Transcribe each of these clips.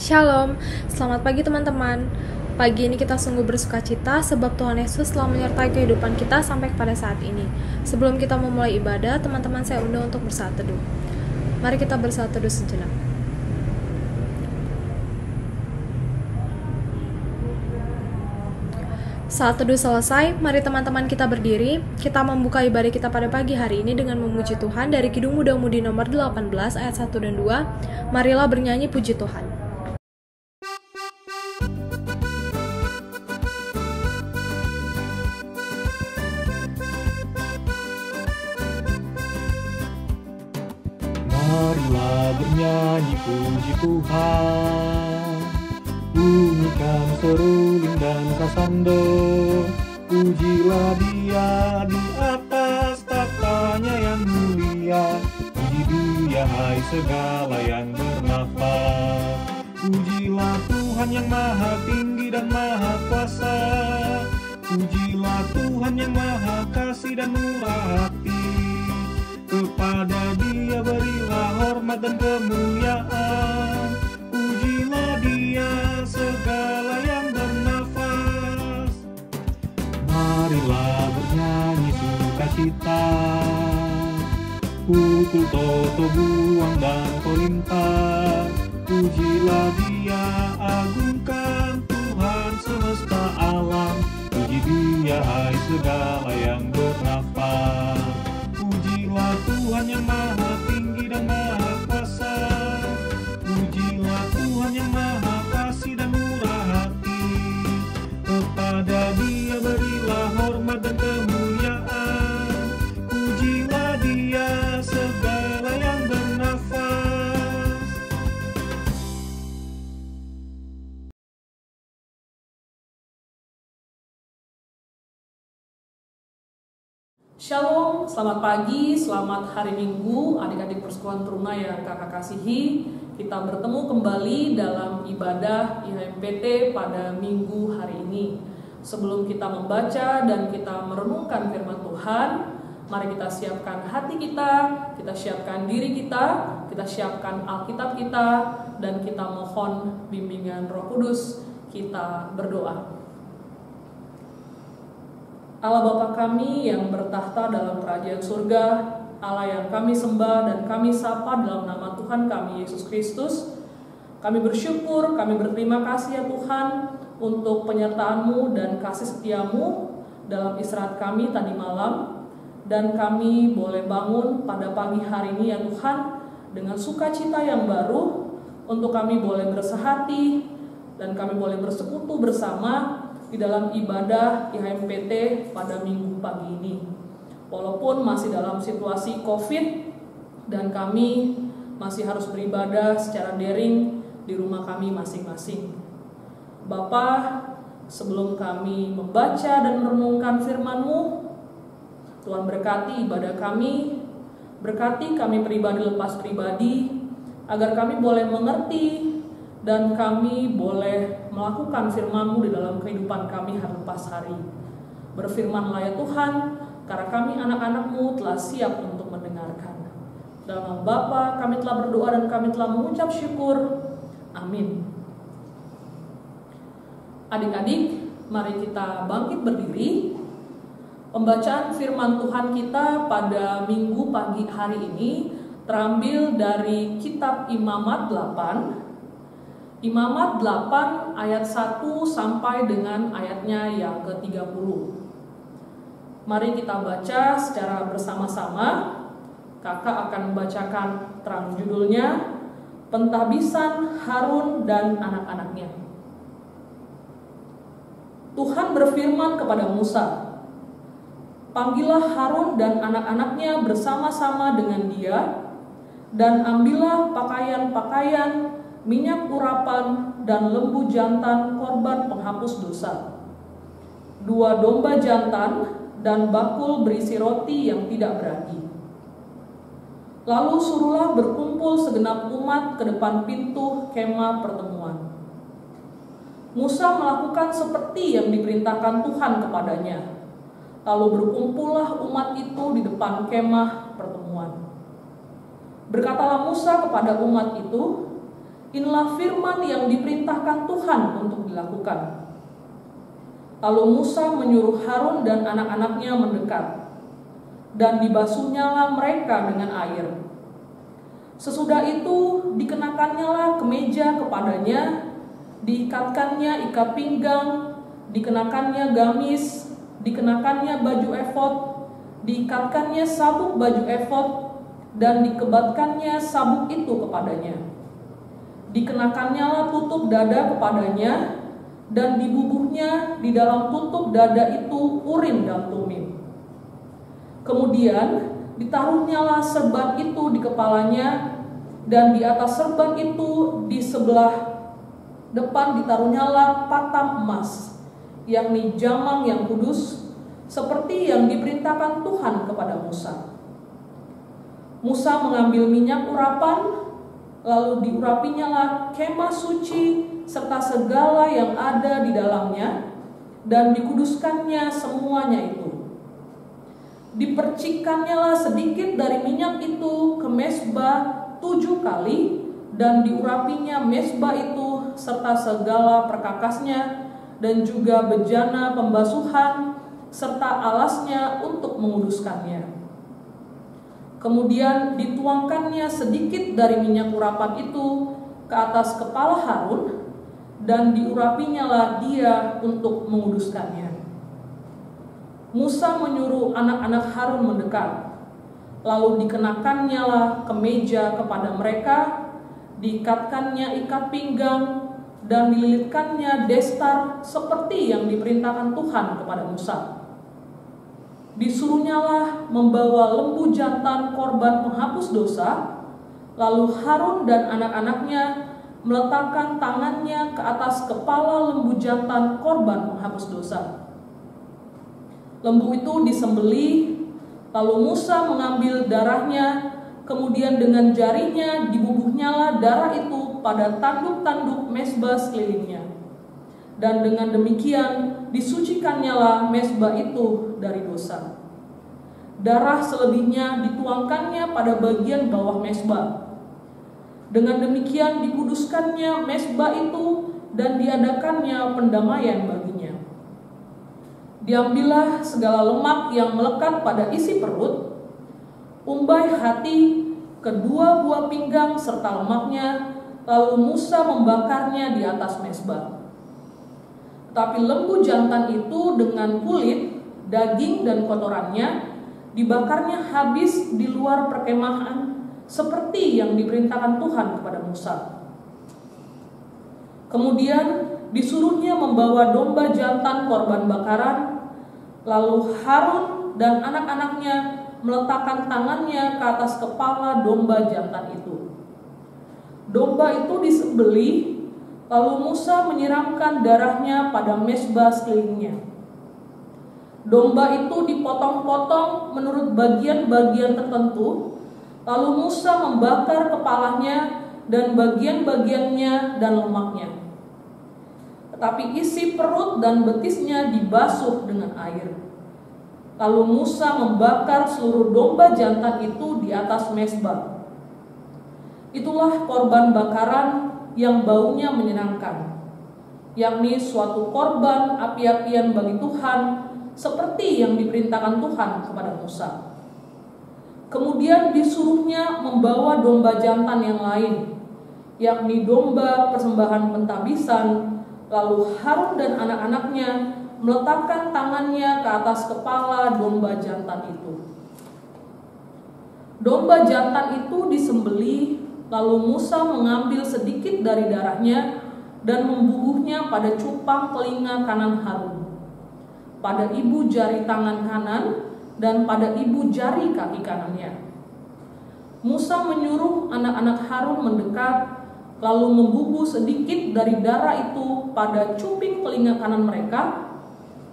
Shalom, selamat pagi teman-teman. Pagi ini kita sungguh bersuka cita sebab Tuhan Yesus telah menyertai kehidupan kita sampai kepada saat ini. Sebelum kita memulai ibadah, teman-teman saya undang untuk bersaat teduh. Mari kita bersaat teduh sejenak. Saat teduh selesai, mari teman-teman kita berdiri. Kita membuka ibadah kita pada pagi hari ini dengan memuji Tuhan dari Kidung Muda-Mudi nomor 18 ayat 1 dan 2. Marilah bernyanyi puji Tuhan. Marilah bernyanyi puji Tuhan, bunyikan seruling dan sasando. Pujilah Dia di atas tahtanya yang mulia. Puji Dia hai segala yang bernafas. Pujilah Tuhan yang maha tinggi dan maha kuasa. Pujilah Tuhan yang maha kasih dan murah hati. Kepada Dia berilah hormat dan kemuliaan. Pujilah Dia segala yang bernafas. Marilah bernyanyi sukacita, pukul toto buang dan kolintar. Pujilah Dia, agungkan Tuhan semesta alam. Puji Dia hai segala yang bernafas. Pujilah Tuhan yang maha tinggi dan maha kuasa. Pujilah Tuhan yang maha kasih dan murah hati. Kepada Dia berilah hormat dan kemuliaan. Pujilah Dia segala yang bernafas. Shalom, selamat pagi, selamat hari Minggu, adik-adik persekutuan teruna yang kakak kasihi. Kita bertemu kembali dalam ibadah IHMPT pada Minggu hari ini. Sebelum kita membaca dan kita merenungkan firman Tuhan, mari kita siapkan hati kita siapkan diri kita siapkan Alkitab kita, dan kita mohon bimbingan Roh Kudus. Kita berdoa. Allah Bapa kami yang bertahta dalam kerajaan surga, Allah yang kami sembah dan kami sapa dalam nama Tuhan kami Yesus Kristus, kami bersyukur, kami berterima kasih ya Tuhan untuk penyertaan-Mu dan kasih setia-Mu dalam istirahat kami tadi malam, dan kami boleh bangun pada pagi hari ini ya Tuhan dengan sukacita yang baru, untuk kami boleh bersehati dan kami boleh bersekutu bersama di dalam ibadah IHMPT pada Minggu pagi ini. Walaupun masih dalam situasi COVID dan kami masih harus beribadah secara daring di rumah kami masing-masing. Bapa, sebelum kami membaca dan merenungkan firman-Mu, Tuhan berkati ibadah kami, berkati kami pribadi lepas pribadi, agar kami boleh mengerti dan kami boleh melakukan firman-Mu di dalam kehidupan kami hari lepas hari. Berfirmanlah ya Tuhan, karena kami anak-anak-Mu telah siap untuk mendengarkan. Dalam nama Bapa kami telah berdoa dan kami telah mengucap syukur. Amin. Adik-adik, mari kita bangkit berdiri. Pembacaan firman Tuhan kita pada Minggu pagi hari ini terambil dari kitab Imamat 8. Imamat 8 ayat 1 sampai dengan ayatnya yang ke-30. Mari kita baca secara bersama-sama. Kakak akan membacakan terang judulnya, Pentahbisan Harun dan anak-anaknya. Tuhan berfirman kepada Musa, "Panggillah Harun dan anak-anaknya bersama-sama dengan dia, dan ambillah pakaian-pakaian, minyak urapan, dan lembu jantan korban penghapus dosa, 2 domba jantan, dan bakul berisi roti yang tidak beragi. Lalu suruhlah berkumpul segenap umat ke depan pintu kemah pertemuan." Musa melakukan seperti yang diperintahkan Tuhan kepadanya. Lalu berkumpullah umat itu di depan kemah pertemuan. Berkatalah Musa kepada umat itu, Inilah firman yang diperintahkan Tuhan untuk dilakukan. Lalu Musa menyuruh Harun dan anak-anaknya mendekat, dan dibasuhnyalah mereka dengan air. Sesudah itu dikenakannya kemeja kepadanya, diikatkannya ikat pinggang, dikenakannya gamis, dikenakannya baju efod, diikatkannya sabuk baju efod, dan dikebatkannya sabuk itu kepadanya. Dikenakannya tutup dada kepadanya, dan dibubuhnya di dalam tutup dada itu Urim dan Tumim. Kemudian ditaruhnyalah serban itu di kepalanya, dan di atas serban itu di sebelah depan ditaruhnyalah patam emas, yakni jamang yang kudus, seperti yang diperintahkan Tuhan kepada Musa. Musa mengambil minyak urapan, lalu diurapinya kemah suci serta segala yang ada di dalamnya, dan dikuduskannya semuanya itu. Dipercikkannya sedikit dari minyak itu ke mezbah 7 kali, dan diurapinya mezbah itu serta segala perkakasnya, dan juga bejana pembasuhan serta alasnya untuk menguduskannya. Kemudian dituangkannya sedikit dari minyak urapan itu ke atas kepala Harun, dan diurapinya dia untuk menguduskannya. Musa menyuruh anak-anak Harun mendekat, lalu dikenakannya kemeja kepada mereka, diikatkannya ikat pinggang, dan dililitkannya destar seperti yang diperintahkan Tuhan kepada Musa. Disuruhnyalah membawa lembu jantan korban penghapus dosa, lalu Harun dan anak-anaknya meletakkan tangannya ke atas kepala lembu jantan korban penghapus dosa. Lembu itu disembelih, lalu Musa mengambil darahnya, kemudian dengan jarinya dibubuhnyalah darah itu pada tanduk-tanduk mezbah sekelilingnya. Dan dengan demikian disucikannya mezbah itu dari dosa. Darah selebihnya dituangkannya pada bagian bawah mezbah. Dengan demikian dikuduskannya mezbah itu dan diadakannya pendamaian baginya. Diambillah segala lemak yang melekat pada isi perut, umbai hati, kedua buah pinggang serta lemaknya, lalu Musa membakarnya di atas mezbah. Tapi lembu jantan itu dengan kulit, daging dan kotorannya dibakarnya habis di luar perkemahan, seperti yang diperintahkan Tuhan kepada Musa. Kemudian disuruhnya membawa domba jantan korban bakaran, lalu Harun dan anak-anaknya meletakkan tangannya ke atas kepala domba jantan itu. Domba itu disembelih, lalu Musa menyiramkan darahnya pada mezbah sekelilingnya. Domba itu dipotong-potong menurut bagian-bagian tertentu, lalu Musa membakar kepalanya dan bagian-bagiannya dan lemaknya. Tetapi isi perut dan betisnya dibasuh dengan air. Lalu Musa membakar seluruh domba jantan itu di atas mezbah. Itulah korban bakaran yang baunya menyenangkan, yakni suatu korban api-apian bagi Tuhan, seperti yang diperintahkan Tuhan kepada Musa. Kemudian disuruhnya membawa domba jantan yang lain, yakni domba persembahan pentabisan, lalu Harun dan anak-anaknya meletakkan tangannya ke atas kepala domba jantan itu. Domba jantan itu disembelih, lalu Musa mengambil sedikit dari darahnya dan membubuhnya pada cupang telinga kanan Harun, pada ibu jari tangan kanan, dan pada ibu jari kaki kanannya. Musa menyuruh anak-anak Harun mendekat, lalu membubuh sedikit dari darah itu pada cuping telinga kanan mereka,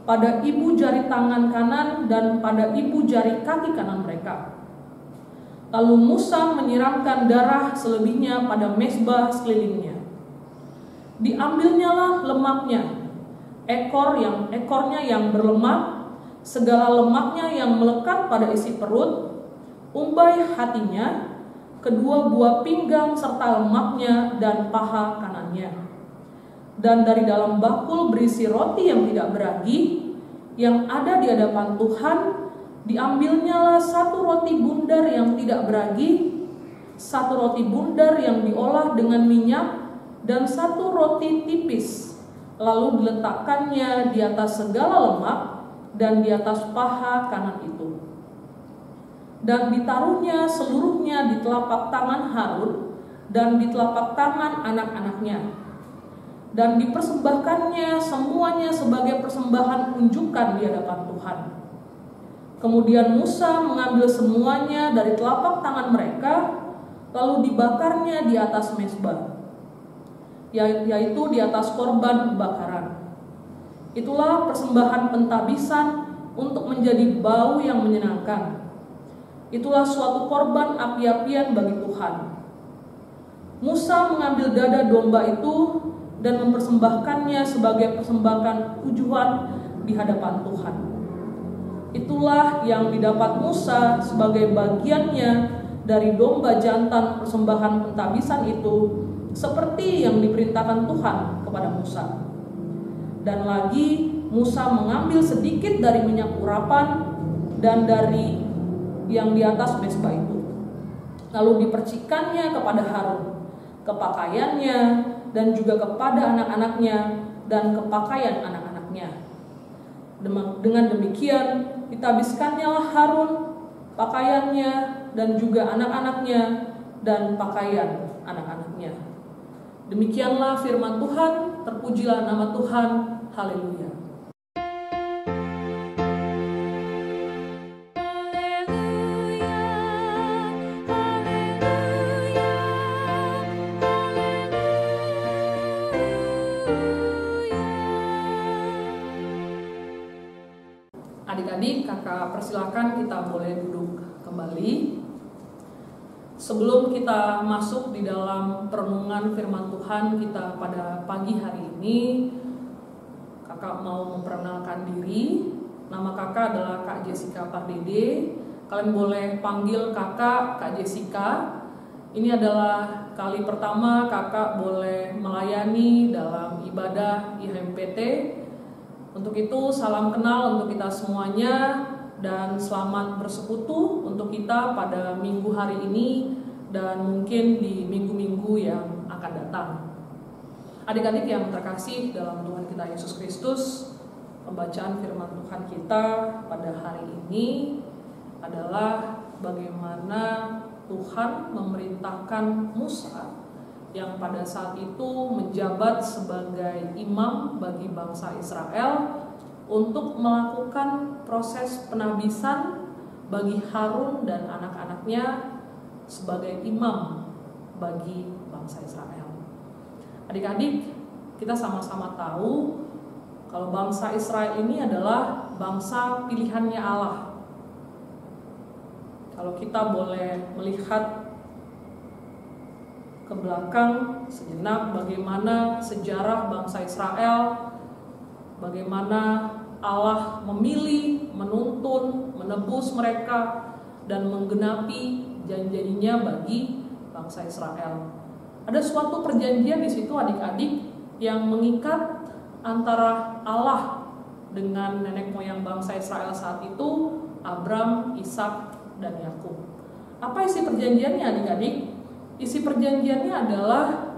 pada ibu jari tangan kanan, dan pada ibu jari kaki kanan mereka. Lalu Musa menyiramkan darah selebihnya pada mezbah sekelilingnya. Diambilnyalah lemaknya, ekornya yang berlemak, segala lemaknya yang melekat pada isi perut, umbai hatinya, kedua buah pinggang serta lemaknya dan paha kanannya. Dan dari dalam bakul berisi roti yang tidak beragi yang ada di hadapan Tuhan, diambilnyalah satu roti bundar yang tidak beragi, satu roti bundar yang diolah dengan minyak, dan satu roti tipis. Lalu diletakkannya di atas segala lemak dan di atas paha kanan itu. Dan ditaruhnya seluruhnya di telapak tangan Harun dan di telapak tangan anak-anaknya. Dan dipersembahkannya semuanya sebagai persembahan unjukan di hadapan Tuhan. Kemudian Musa mengambil semuanya dari telapak tangan mereka, lalu dibakarnya di atas mezbah, yaitu di atas korban bakaran. Itulah persembahan pentabisan untuk menjadi bau yang menyenangkan. Itulah suatu korban api-apian bagi Tuhan. Musa mengambil dada domba itu dan mempersembahkannya sebagai persembahan tujuan di hadapan Tuhan. Itulah yang didapat Musa sebagai bagiannya dari domba jantan persembahan pentabisan itu, seperti yang diperintahkan Tuhan kepada Musa. Dan lagi Musa mengambil sedikit dari minyak urapan dan dari yang di atas mezbah itu, lalu dipercikannya kepada Harun, ke pakaiannya, dan juga kepada anak-anaknya dan ke pakaian anak-anaknya. Dengan demikian ditabiskannya Harun, pakaiannya, dan juga anak-anaknya dan pakaian anak-anaknya. Demikianlah firman Tuhan, terpujilah nama Tuhan, haleluya. Adik-adik, kakak persilakan kita boleh duduk kembali. Sebelum kita masuk di dalam perenungan firman Tuhan kita pada pagi hari ini, kakak mau memperkenalkan diri. Nama kakak adalah Kak Jessica Pardede. Kalian boleh panggil kakak Kak Jessica. Ini adalah kali pertama kakak boleh melayani dalam ibadah IHMPT. Untuk itu salam kenal untuk kita semuanya dan selamat bersekutu untuk kita pada minggu hari ini dan mungkin di minggu-minggu yang akan datang. Adik-adik yang terkasih dalam Tuhan kita Yesus Kristus, pembacaan firman Tuhan kita pada hari ini adalah bagaimana Tuhan memerintahkan Musa yang pada saat itu menjabat sebagai imam bagi bangsa Israel untuk melakukan proses penabisan bagi Harun dan anak-anaknya sebagai imam bagi bangsa Israel. Adik-adik, kita sama-sama tahu kalau bangsa Israel ini adalah bangsa pilihannya Allah. Kalau kita boleh melihat ke belakang sejenak bagaimana sejarah bangsa Israel, bagaimana Allah memilih, menuntun, menebus mereka dan menggenapi janji-janjinya bagi bangsa Israel. Ada suatu perjanjian di situ adik-adik yang mengikat antara Allah dengan nenek moyang bangsa Israel saat itu, Abram, Ishak, dan Yakub. Apa isi perjanjiannya adik-adik? Isi perjanjiannya adalah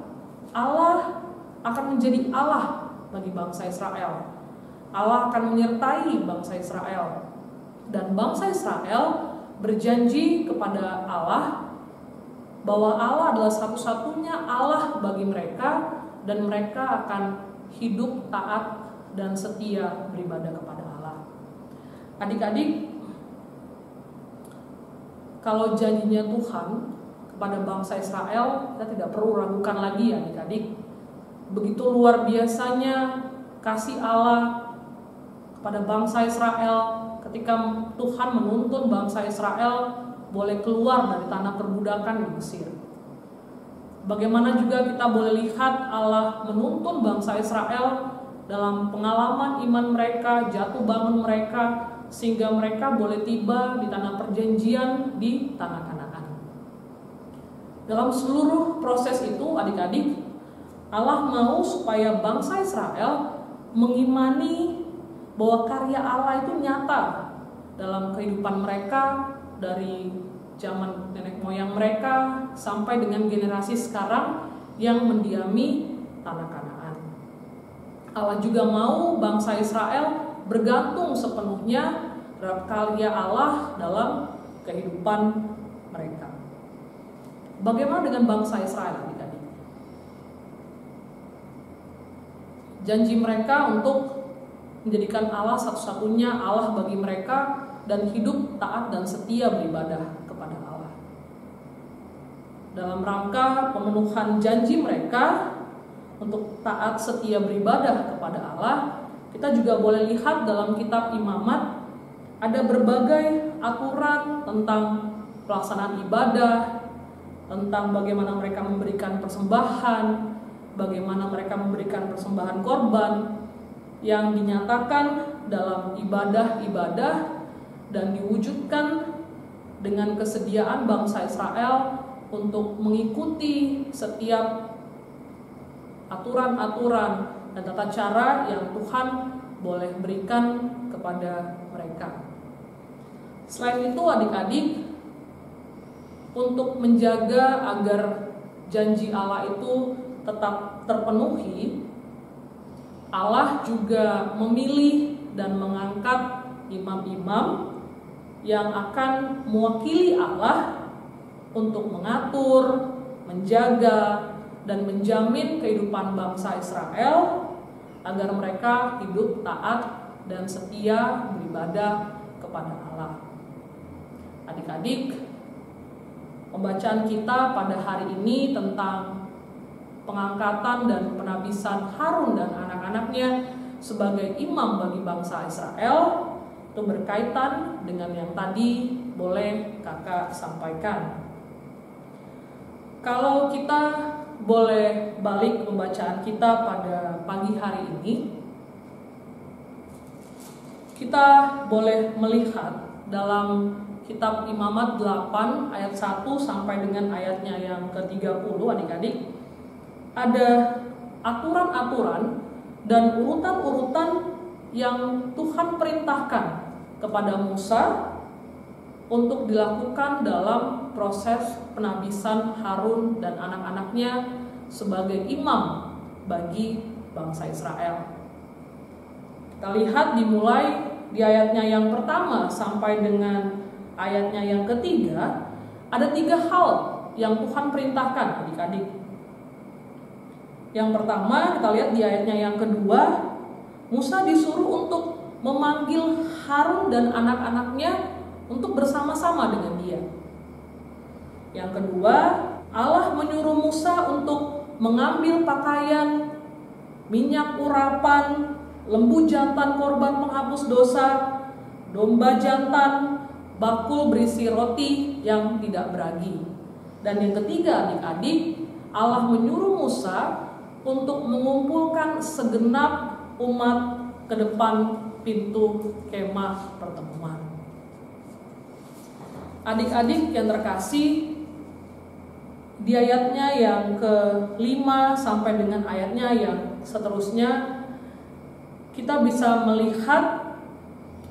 Allah akan menjadi Allah bagi bangsa Israel. Allah akan menyertai bangsa Israel. Dan bangsa Israel berjanji kepada Allah bahwa Allah adalah satu-satunya Allah bagi mereka dan mereka akan hidup taat dan setia beribadah kepada Allah. Adik-adik, kalau janjinya Tuhan kepada bangsa Israel, kita tidak perlu ragukan lagi adik-adik. Begitu luar biasanya kasih Allah kepada bangsa Israel ketika Tuhan menuntun bangsa Israel boleh keluar dari tanah perbudakan di Mesir. Bagaimana juga kita boleh lihat Allah menuntun bangsa Israel dalam pengalaman iman mereka, jatuh bangun mereka, sehingga mereka boleh tiba di tanah perjanjian di tanah Kanaan. dalam seluruh proses itu adik-adik, Allah mau supaya bangsa Israel mengimani bahwa karya Allah itu nyata dalam kehidupan mereka dari zaman nenek moyang mereka sampai dengan generasi sekarang yang mendiami tanah Kanaan. Allah juga mau bangsa Israel bergantung sepenuhnya terhadap karya Allah dalam kehidupan mereka. Bagaimana dengan bangsa Israel adik-adik? Janji mereka untuk menjadikan Allah satu-satunya Allah bagi mereka dan hidup taat dan setia beribadah kepada Allah. Dalam rangka pemenuhan janji mereka untuk taat setia beribadah kepada Allah, kita juga boleh lihat dalam kitab Imamat ada berbagai aturan tentang pelaksanaan ibadah, tentang bagaimana mereka memberikan persembahan, bagaimana mereka memberikan persembahan korban yang dinyatakan dalam ibadah-ibadah dan diwujudkan dengan kesediaan bangsa Israel untuk mengikuti setiap aturan-aturan dan tata cara yang Tuhan boleh berikan kepada mereka. Selain itu adik-adik, untuk menjaga agar janji Allah itu tetap terpenuhi, Allah juga memilih dan mengangkat imam-imam yang akan mewakili Allah untuk mengatur, menjaga, dan menjamin kehidupan bangsa Israel agar mereka hidup taat dan setia beribadah kepada Allah. Adik-adik, pembacaan kita pada hari ini tentang pengangkatan dan penabisan Harun dan anak-anaknya sebagai imam bagi bangsa Israel itu berkaitan dengan yang tadi boleh kakak sampaikan. Kalau kita boleh balik pembacaan kita pada pagi hari ini, kita boleh melihat dalam kitab Imamat 8 ayat 1 sampai dengan ayatnya yang ke-30 adik-adik, ada aturan-aturan dan urutan-urutan yang Tuhan perintahkan kepada Musa untuk dilakukan dalam proses penabisan Harun dan anak-anaknya sebagai imam bagi bangsa Israel. Kita lihat dimulai di ayatnya yang pertama sampai dengan ayatnya yang ketiga, ada 3 hal yang Tuhan perintahkan adik-adik. Yang pertama kita lihat di ayatnya yang kedua, Musa disuruh untuk memanggil Harun dan anak-anaknya untuk bersama-sama dengan dia. Yang kedua, Allah menyuruh Musa untuk mengambil pakaian, minyak urapan, lembu jantan korban penghapus dosa, domba jantan, bakul berisi roti yang tidak beragi. Dan yang ketiga adik-adik, Allah menyuruh Musa untuk mengumpulkan segenap umat ke depan pintu kemah pertemuan. Adik-adik yang terkasih, di ayatnya yang ke-5 sampai dengan ayatnya yang seterusnya, kita bisa melihat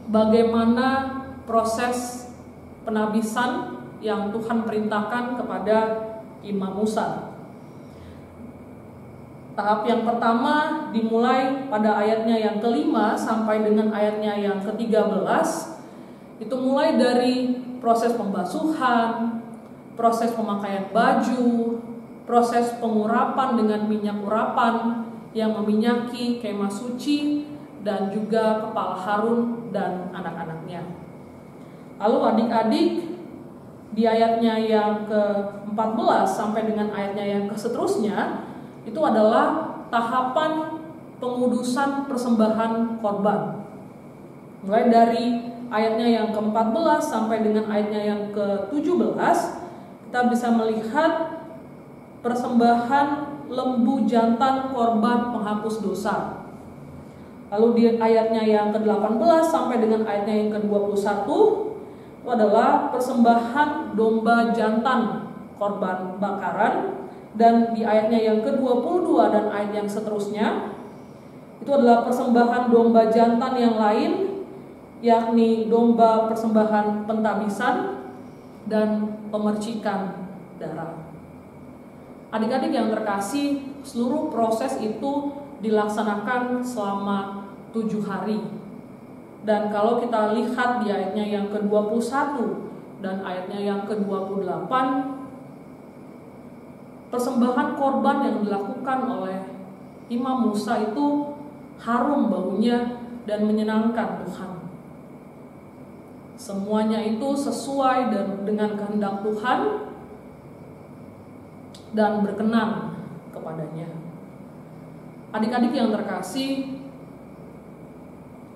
bagaimana proses penabisan yang Tuhan perintahkan kepada Imam Musa. Tahap yang pertama dimulai pada ayatnya yang ke-5 sampai dengan ayatnya yang ke-13. Itu mulai dari proses pembasuhan, proses pemakaian baju, proses pengurapan dengan minyak urapan yang meminyaki kemah suci dan juga kepala Harun dan anak-anaknya. Lalu adik-adik, di ayatnya yang ke-14 sampai dengan ayatnya yang seterusnya, itu adalah tahapan pengudusan persembahan korban. Mulai dari ayatnya yang ke-14 sampai dengan ayatnya yang ke-17, kita bisa melihat persembahan lembu jantan korban penghapus dosa. Lalu di ayatnya yang ke-18 sampai dengan ayatnya yang ke-21, itu adalah persembahan domba jantan korban bakaran. Dan di ayatnya yang ke-22 dan ayat yang seterusnya itu adalah persembahan domba jantan yang lain, yakni domba persembahan pentabisan dan pemercikan darah. Adik-adik yang terkasih, seluruh proses itu dilaksanakan selama 7 hari. Dan kalau kita lihat di ayatnya yang ke-21 dan ayatnya yang ke-28, persembahan korban yang dilakukan oleh Imam Musa itu harum baunya dan menyenangkan Tuhan. Semuanya itu sesuai dengan kehendak Tuhan dan berkenan kepadanya. Adik-adik yang terkasih,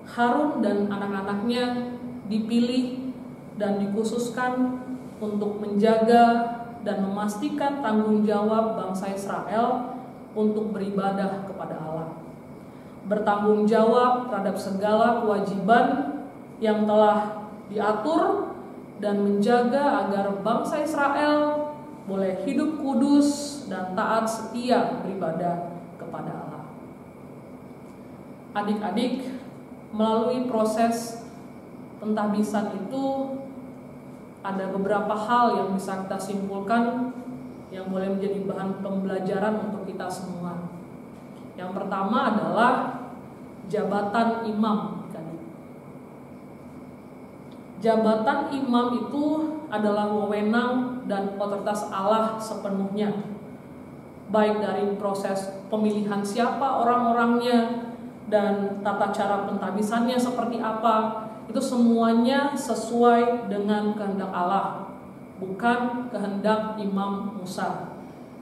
Harun dan anak-anaknya dipilih dan dikhususkan untuk menjaga dan memastikan tanggung jawab bangsa Israel untuk beribadah kepada Allah. Bertanggung jawab terhadap segala kewajiban yang telah diatur dan menjaga agar bangsa Israel boleh hidup kudus dan taat setia beribadah kepada Allah. Adik-adik, melalui proses pentahbisan itu ada beberapa hal yang bisa kita simpulkan yang boleh menjadi bahan pembelajaran untuk kita semua. Yang pertama adalah jabatan imam. Jabatan imam itu adalah wewenang dan otoritas Allah sepenuhnya, baik dari proses pemilihan siapa orang-orangnya dan tata cara pentahbisannya seperti apa. Itu semuanya sesuai dengan kehendak Allah, bukan kehendak Imam Musa.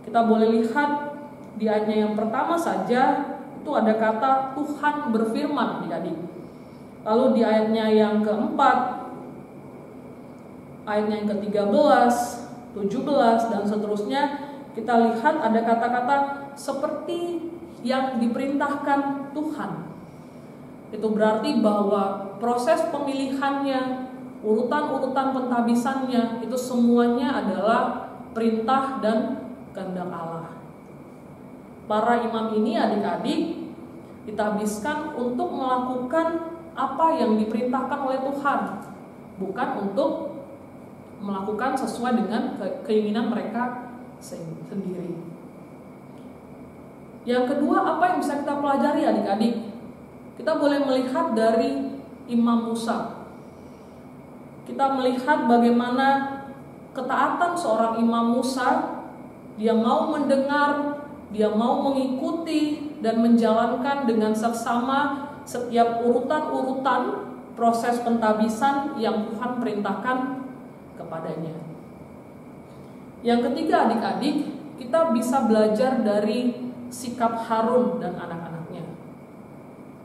Kita boleh lihat di ayatnya yang pertama saja itu ada kata Tuhan berfirman, adik-adik. Lalu di ayatnya yang keempat, ayatnya yang ke-13, 17 dan seterusnya, kita lihat ada kata-kata seperti yang diperintahkan Tuhan. Itu berarti bahwa proses pemilihannya, urutan-urutan pentahbisannya itu semuanya adalah perintah dan kehendak Allah. Para imam ini, adik-adik, ditahbiskan untuk melakukan apa yang diperintahkan oleh Tuhan, bukan untuk melakukan sesuai dengan keinginan mereka sendiri. Yang kedua, apa yang bisa kita pelajari, adik-adik? Kita boleh melihat dari Imam Musa. Kita melihat bagaimana ketaatan seorang Imam Musa. Dia mau mendengar, dia mau mengikuti dan menjalankan dengan seksama setiap urutan-urutan proses pentahbisan yang Tuhan perintahkan kepadanya. Yang ketiga, adik-adik, kita bisa belajar dari sikap Harun dan anak-anaknya.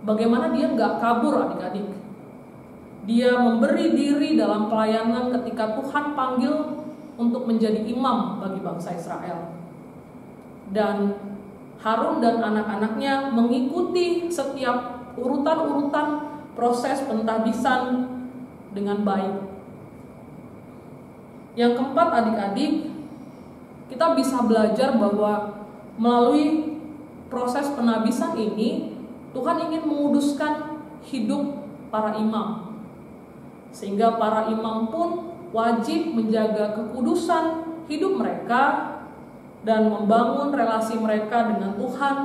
Bagaimana dia nggak kabur, adik-adik. Dia memberi diri dalam pelayanan ketika Tuhan panggil untuk menjadi imam bagi bangsa Israel. Dan Harun dan anak-anaknya mengikuti setiap urutan-urutan proses pentahbisan dengan baik. Yang keempat, adik-adik, kita bisa belajar bahwa melalui proses penahbisan ini Tuhan ingin menguduskan hidup para imam, sehingga para imam pun wajib menjaga kekudusan hidup mereka dan membangun relasi mereka dengan Tuhan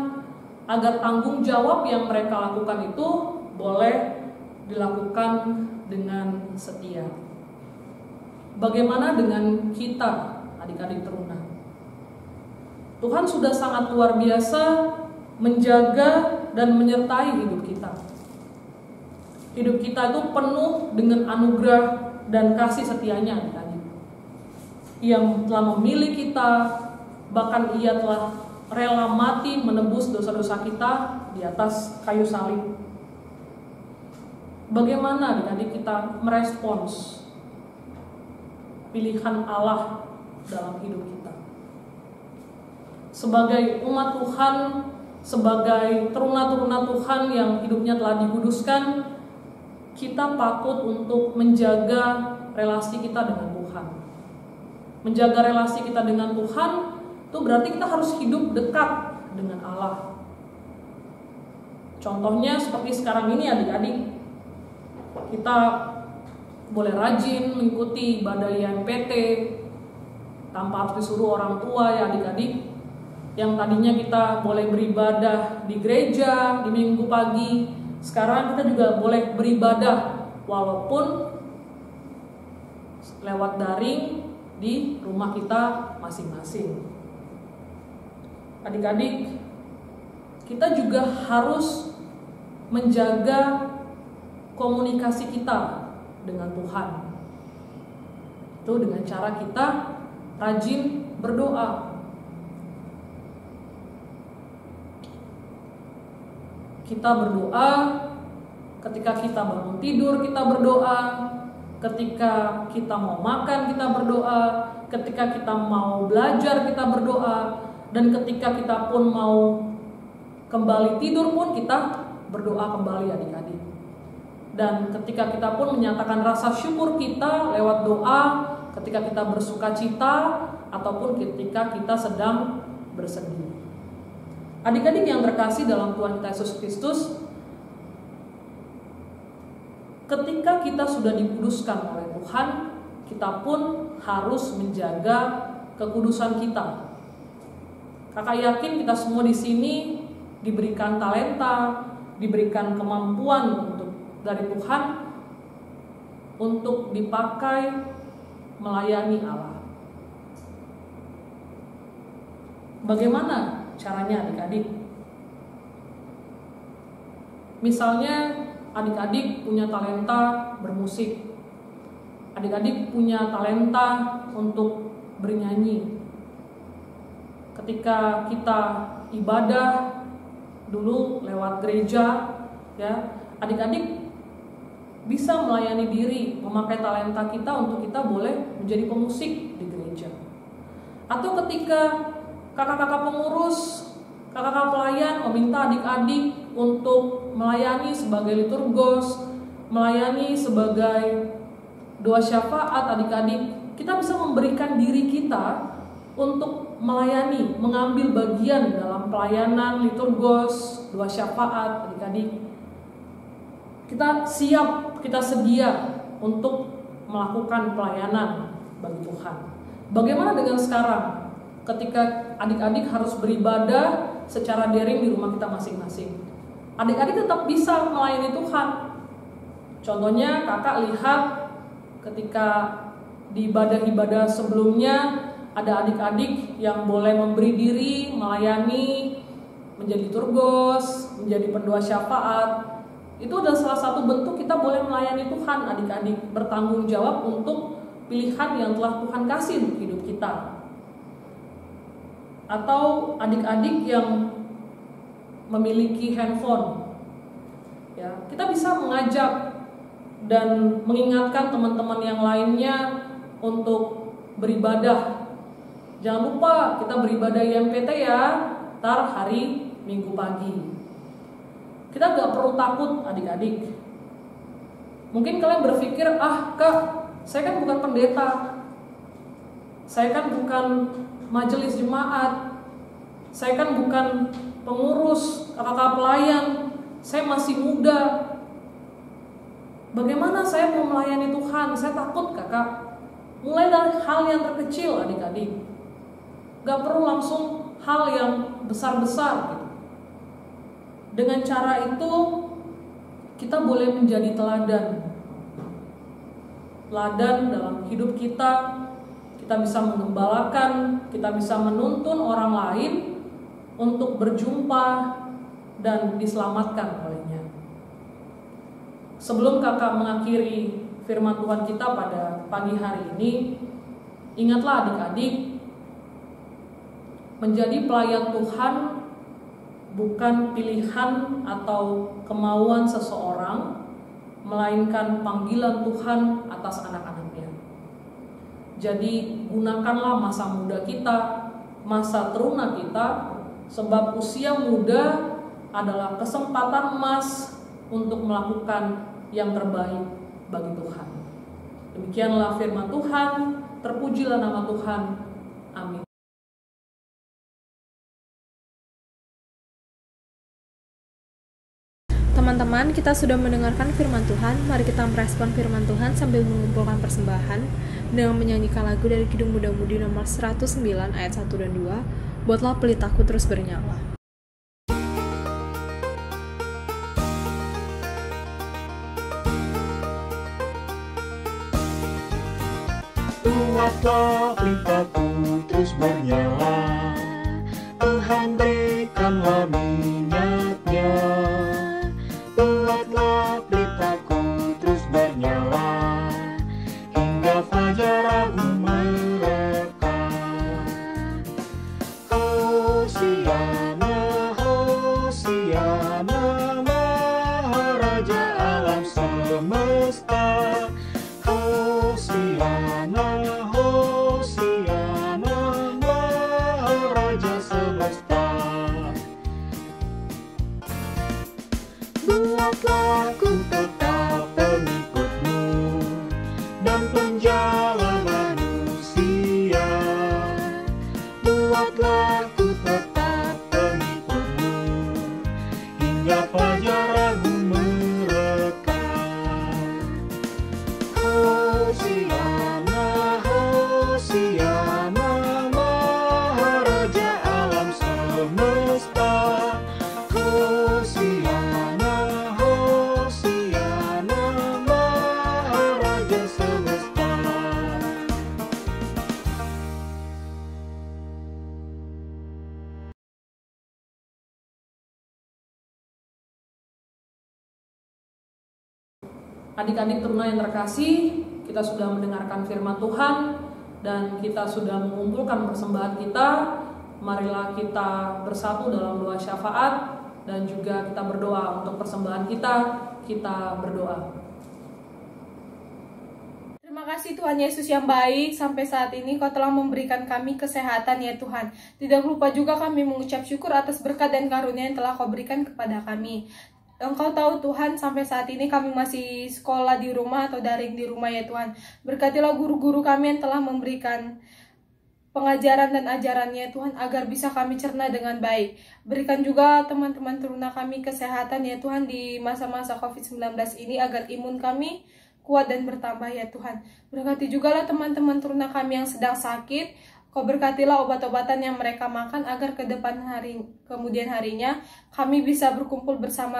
agar tanggung jawab yang mereka lakukan itu boleh dilakukan dengan setia. Bagaimana dengan kita, adik-adik teruna? Tuhan sudah sangat luar biasa menjaga dan menyertai hidup kita. Hidup kita itu penuh dengan anugerah dan kasih setianya, adik-adik. Ia telah memilih kita, bahkan ia telah rela mati menebus dosa-dosa kita di atas kayu salib. Bagaimana, adik-adik, kita merespons pilihan Allah dalam hidup kita? Sebagai umat Tuhan, sebagai teruna-teruna Tuhan yang hidupnya telah dikuduskan, kita patut untuk menjaga relasi kita dengan Tuhan. menjaga relasi kita dengan Tuhan, itu berarti kita harus hidup dekat dengan Allah. Contohnya seperti sekarang ini adik-adik, kita boleh rajin mengikuti ibadah IMPT tanpa harus disuruh orang tua ya adik-adik. Yang tadinya kita boleh beribadah di gereja di minggu pagi, sekarang kita juga boleh beribadah walaupun lewat daring di rumah kita masing-masing. Adik-adik, kita juga harus menjaga komunikasi kita dengan Tuhan. Itu dengan cara kita rajin berdoa. Kita berdoa ketika kita bangun tidur, kita berdoa. Ketika kita mau makan, kita berdoa. Ketika kita mau belajar, kita berdoa. Dan ketika kita pun mau kembali tidur pun kita berdoa kembali adik-adik. Dan ketika kita pun menyatakan rasa syukur kita lewat doa, ketika kita bersuka cita, ataupun ketika kita sedang bersedih. Adik-adik yang terkasih dalam Tuhan kita Yesus Kristus, ketika kita sudah dikuduskan oleh Tuhan, kita pun harus menjaga kekudusan kita. Kakak yakin kita semua di sini diberikan talenta, diberikan kemampuan dari Tuhan untuk dipakai melayani Allah. Bagaimana caranya adik-adik? Misalnya adik-adik punya talenta bermusik, adik-adik punya talenta untuk bernyanyi. Ketika kita ibadah dulu lewat gereja, ya, adik-adik bisa melayani diri, memakai talenta kita untuk kita boleh menjadi pemusik di gereja. Atau ketika kakak-kakak pengurus, kakak-kakak pelayan meminta adik-adik untuk melayani sebagai liturgos, melayani sebagai doa syafaat adik-adik, kita bisa memberikan diri kita untuk melayani, mengambil bagian dalam pelayanan liturgos, doa syafaat adik-adik. Kita siap, kita sedia untuk melakukan pelayanan bagi Tuhan. Bagaimana dengan sekarang? Ketika adik-adik harus beribadah secara daring di rumah kita masing-masing, adik-adik tetap bisa melayani Tuhan. Contohnya kakak lihat ketika di ibadah-ibadah sebelumnya ada adik-adik yang boleh memberi diri, melayani, menjadi liturgos, menjadi pendoa syafaat. Itu adalah salah satu bentuk kita boleh melayani Tuhan, adik-adik bertanggung jawab untuk pilihan yang telah Tuhan kasih untuk hidup kita. Atau adik-adik yang memiliki handphone, ya, kita bisa mengajak dan mengingatkan teman-teman yang lainnya untuk beribadah. Jangan lupa kita beribadah IMPT ya, ntar hari Minggu pagi. Kita gak perlu takut adik-adik. Mungkin kalian berpikir, kak, saya kan bukan pendeta, saya kan bukan majelis jemaat, saya kan bukan pengurus, kakak-kakak pelayan, saya masih muda. Bagaimana saya mau melayani Tuhan? Saya takut kakak. Mulai dari hal yang terkecil adik-adik. Gak perlu langsung hal yang besar-besar gitu. Dengan cara itu kita boleh menjadi teladan. Teladan dalam hidup kita. Kita bisa mengembalakan, kita bisa menuntun orang lain untuk berjumpa dan diselamatkan olehnya. Sebelum kakak mengakhiri firman Tuhan kita pada pagi hari ini, ingatlah adik-adik, menjadi pelayan Tuhan bukan pilihan atau kemauan seseorang, melainkan panggilan Tuhan atas anak-anaknya. Jadi gunakanlah masa muda kita, masa teruna kita, sebab usia muda adalah kesempatan emas untuk melakukan yang terbaik bagi Tuhan. Demikianlah firman Tuhan. Terpujilah nama Tuhan. Amin. Teman-teman, kita sudah mendengarkan firman Tuhan. Mari kita merespon firman Tuhan sambil mengumpulkan persembahan dengan menyanyikan lagu dari Kidung Muda-Mudi nomor 109 ayat 1 dan 2. Buatlah pelitaku terus bernyala. Buatlah pelitaku terus bernyala, Tuhan berikanlah minyaknya. Buatlah pelitaku terus bernyala, hingga fajar agung merekah. Hosiana, Hosiana, Maharaja alam semesta. Hosiana, Hosiana, Maharaja semesta. Buatlah ku tetap pengikutmu dan penjala manusia. Buatlah ku tetap pengikutmu hingga fajar agung merekah. Hosiana, Hosiana, Maharaja alam semesta. Hosiana, Hosiana, Maharaja semesta. Adik-adik teruna yang terkasih, kita sudah mendengarkan firman Tuhan dan kita sudah mengumpulkan persembahan kita. Marilah kita bersatu dalam doa syafaat dan juga kita berdoa untuk persembahan kita. Kita berdoa. Terima kasih Tuhan Yesus yang baik, sampai saat ini Kau telah memberikan kami kesehatan ya Tuhan. Tidak lupa juga kami mengucap syukur atas berkat dan karunia yang telah Kau berikan kepada kami. Engkau tahu Tuhan, sampai saat ini kami masih sekolah di rumah atau daring di rumah ya Tuhan. Berkatilah guru-guru kami yang telah memberikan pengajaran dan ajarannya Tuhan, agar bisa kami cerna dengan baik. Berikan juga teman-teman teruna kami kesehatan ya Tuhan di masa-masa COVID-19 ini, agar imun kami kuat dan bertambah ya Tuhan. Berkati juga lah teman-teman teruna kami yang sedang sakit. Kau berkatilah obat-obatan yang mereka makan, agar kemudian harinya kami bisa berkumpul bersama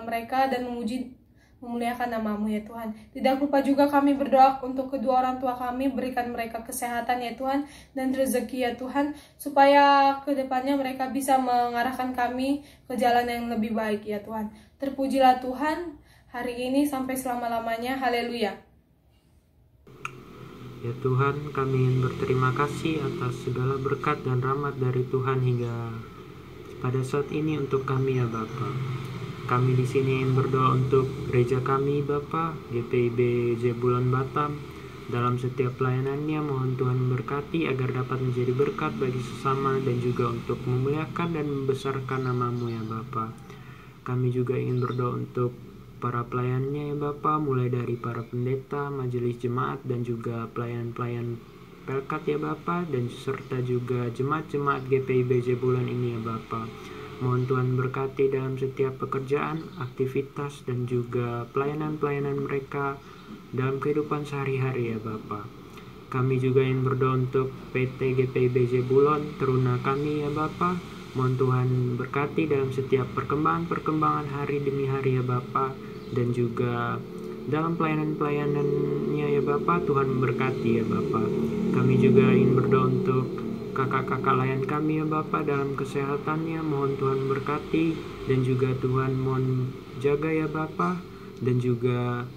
mereka dan memuliakan nama-Mu ya Tuhan. Tidak lupa juga kami berdoa untuk kedua orang tua kami, berikan mereka kesehatan ya Tuhan dan rezeki ya Tuhan, supaya kedepannya mereka bisa mengarahkan kami ke jalan yang lebih baik ya Tuhan. Terpujilah Tuhan hari ini sampai selama-lamanya. Haleluya. Ya Tuhan, kami ingin berterima kasih atas segala berkat dan rahmat dari Tuhan hingga pada saat ini untuk kami ya Bapa. Kami di sini ingin berdoa untuk gereja kami Bapa, GPIB Jebulon Batam. Dalam setiap pelayanannya, mohon Tuhan memberkati agar dapat menjadi berkat bagi sesama dan juga untuk memuliakan dan membesarkan nama-Mu ya Bapa. Kami juga ingin berdoa untuk para pelayannya ya Bapa, mulai dari para pendeta, majelis jemaat dan juga pelayan-pelayan Pelkat ya Bapa, dan serta juga jemaat-jemaat GPIB Jebulon ini ya Bapa. Mohon Tuhan berkati dalam setiap pekerjaan, aktivitas dan juga pelayanan-pelayanan mereka dalam kehidupan sehari-hari ya Bapa. Kami juga ingin berdoa untuk PT GPIB Jebulon, teruna kami ya Bapa. Mohon Tuhan berkati dalam setiap perkembangan hari demi hari ya Bapa, dan juga dalam pelayanan-pelayanannya ya Bapa, Tuhan memberkati ya Bapa. Kami juga ingin berdoa untuk kakak-kakak layan kami ya Bapa dalam kesehatannya, mohon Tuhan berkati dan juga Tuhan mohon jaga ya Bapa, dan juga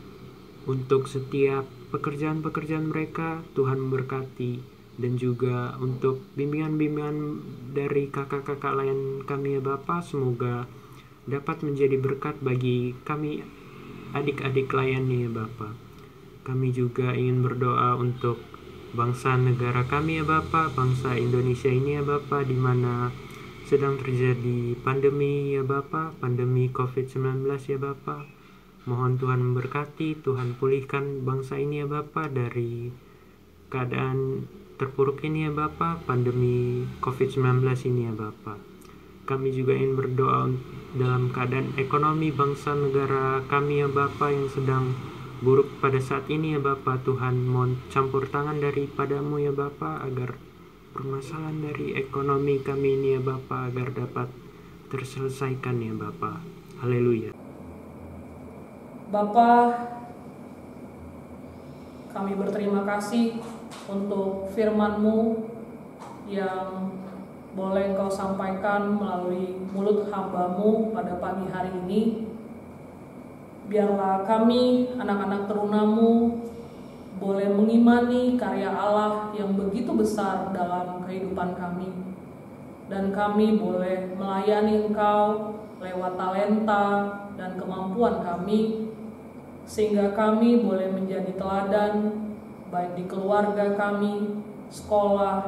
untuk setiap pekerjaan-pekerjaan mereka Tuhan memberkati, dan juga untuk bimbingan-bimbingan dari kakak-kakak layan kami ya Bapa, semoga dapat menjadi berkat bagi kami adik-adik layannya ya Bapa. Kami juga ingin berdoa untuk bangsa negara kami ya Bapa, bangsa Indonesia ini ya Bapa, di mana sedang terjadi pandemi ya Bapa, pandemi COVID-19 ya Bapa. Mohon Tuhan memberkati, Tuhan pulihkan bangsa ini ya Bapa dari keadaan terpuruk ini ya Bapa, pandemi COVID-19 ini ya Bapa. Kami juga ingin berdoa dalam keadaan ekonomi bangsa negara kami ya Bapa yang sedang buruk pada saat ini ya Bapa. Tuhan mohon campur tangan daripadamu ya Bapa, agar permasalahan dari ekonomi kami ini ya Bapa agar dapat terselesaikan ya Bapa. Haleluya. Bapa, kami berterima kasih untuk firman-Mu yang boleh Engkau sampaikan melalui mulut hamba-Mu pada pagi hari ini. Biarlah kami, anak-anak teruna-Mu, boleh mengimani karya Allah yang begitu besar dalam kehidupan kami. Dan kami boleh melayani Engkau lewat talenta dan kemampuan kami, sehingga kami boleh menjadi teladan baik di keluarga kami, sekolah,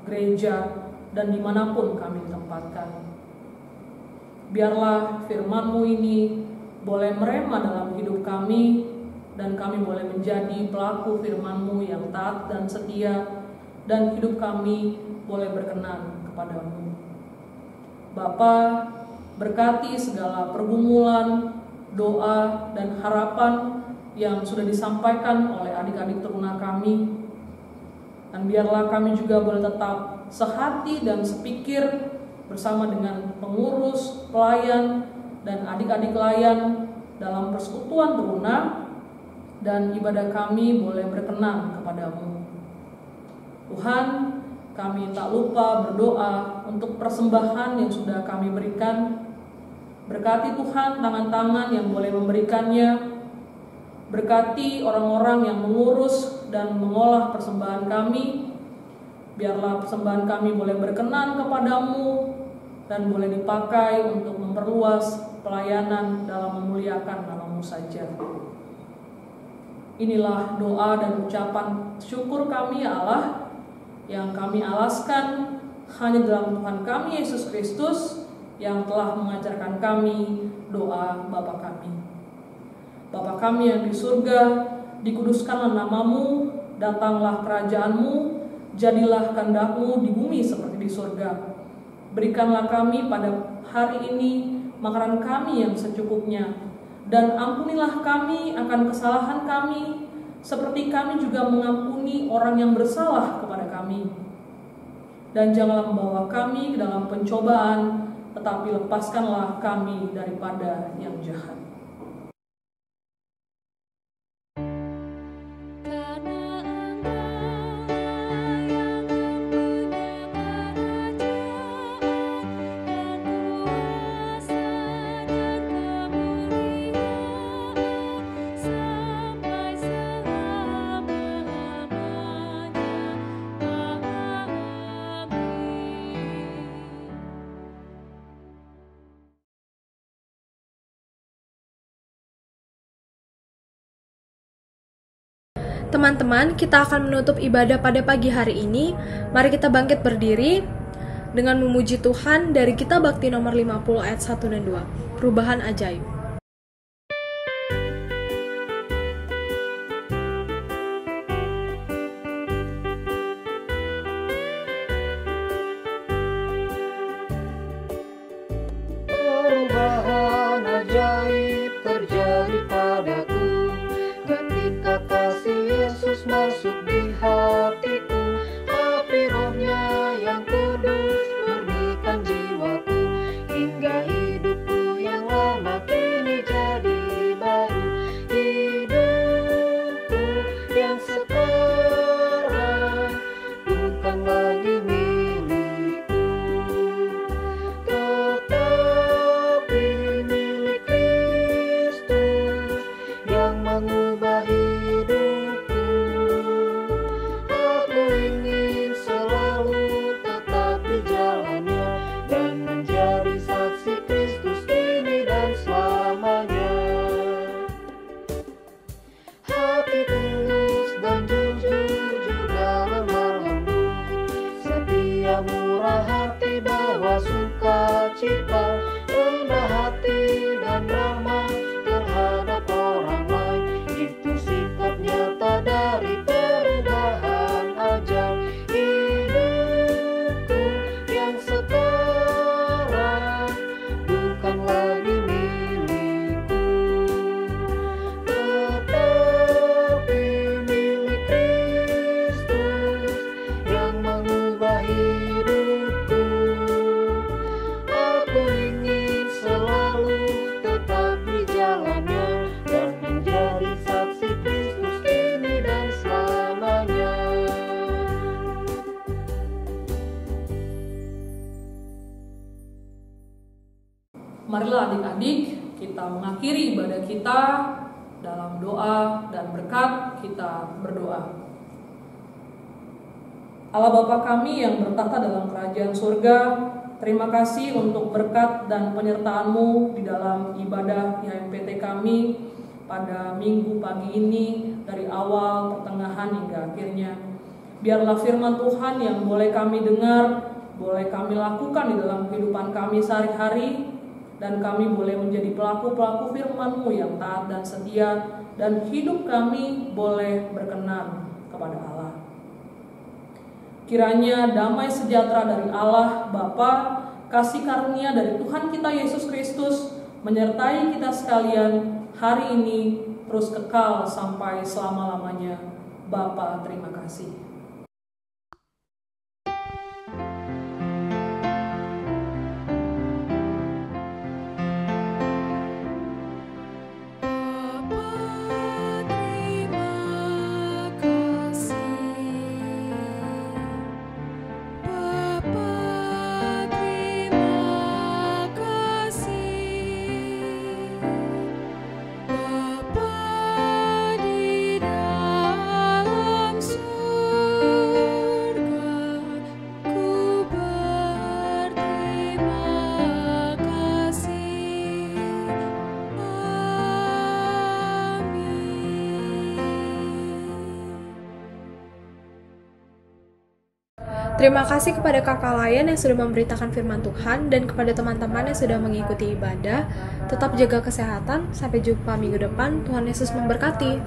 gereja, dan dimanapun kami ditempatkan. Biarlah firman-Mu ini boleh merema dalam hidup kami, dan kami boleh menjadi pelaku firman-Mu yang taat dan setia, dan hidup kami boleh berkenan kepadamu. Bapa, berkati segala pergumulan, doa, dan harapan yang sudah disampaikan oleh adik-adik teruna kami, dan biarlah kami juga boleh tetap sehati dan sepikir bersama dengan pengurus, pelayan, dan adik-adik layan dalam persekutuan teruna, dan ibadah kami boleh berkenan kepadamu. Tuhan, kami tak lupa berdoa untuk persembahan yang sudah kami berikan. Berkati Tuhan tangan-tangan yang boleh memberikannya. Berkati orang-orang yang mengurus dan mengolah persembahan kami. Biarlah persembahan kami boleh berkenan kepadamu dan boleh dipakai untuk memperluas pelayanan dalam memuliakan nama-Mu saja. Inilah doa dan ucapan syukur kami ya Allah, yang kami alaskan hanya dalam Tuhan kami Yesus Kristus yang telah mengajarkan kami doa Bapa kami. Bapa kami yang di surga, dikuduskanlah nama-Mu, datanglah kerajaan-Mu, jadilah kehendak-Mu di bumi seperti di surga. Berikanlah kami pada hari ini makanan kami yang secukupnya, dan ampunilah kami akan kesalahan kami, seperti kami juga mengampuni orang yang bersalah kepada kami. Dan janganlah membawa kami ke dalam pencobaan, tetapi lepaskanlah kami daripada yang jahat. Teman-teman, kita akan menutup ibadah pada pagi hari ini. Mari kita bangkit berdiri dengan memuji Tuhan dari Kitab Bakti nomor 50 ayat 1 dan 2. Perubahan ajaib. Perubahan ajaib terjadi padaku ketika kasih Yesus masuk di hatiku. Api Roh-Nya yang kudus murnikan jiwaku, hingga hidupku yang lama kini jadi baru. Hidupku yang sekarang bukan lagi milikku, tetapi milik adik-adik, kita mengakhiri ibadah kita dalam doa dan berkat. Kita berdoa. Allah Bapa kami yang bertahta dalam kerajaan surga, terima kasih untuk berkat dan penyertaan-Mu di dalam ibadah IHMPT kami pada minggu pagi ini, dari awal, pertengahan, hingga akhirnya. Biarlah firman Tuhan yang boleh kami dengar, boleh kami lakukan di dalam kehidupan kami sehari-hari, dan kami boleh menjadi pelaku-pelaku firman-Mu yang taat dan setia, dan hidup kami boleh berkenan kepada Allah. Kiranya damai sejahtera dari Allah Bapa, kasih karunia dari Tuhan kita Yesus Kristus menyertai kita sekalian hari ini terus kekal sampai selama-lamanya. Bapa, terima kasih. Terima kasih kepada Kakak Layan yang sudah memberitakan firman Tuhan dan kepada teman-teman yang sudah mengikuti ibadah. Tetap jaga kesehatan, sampai jumpa minggu depan. Tuhan Yesus memberkati.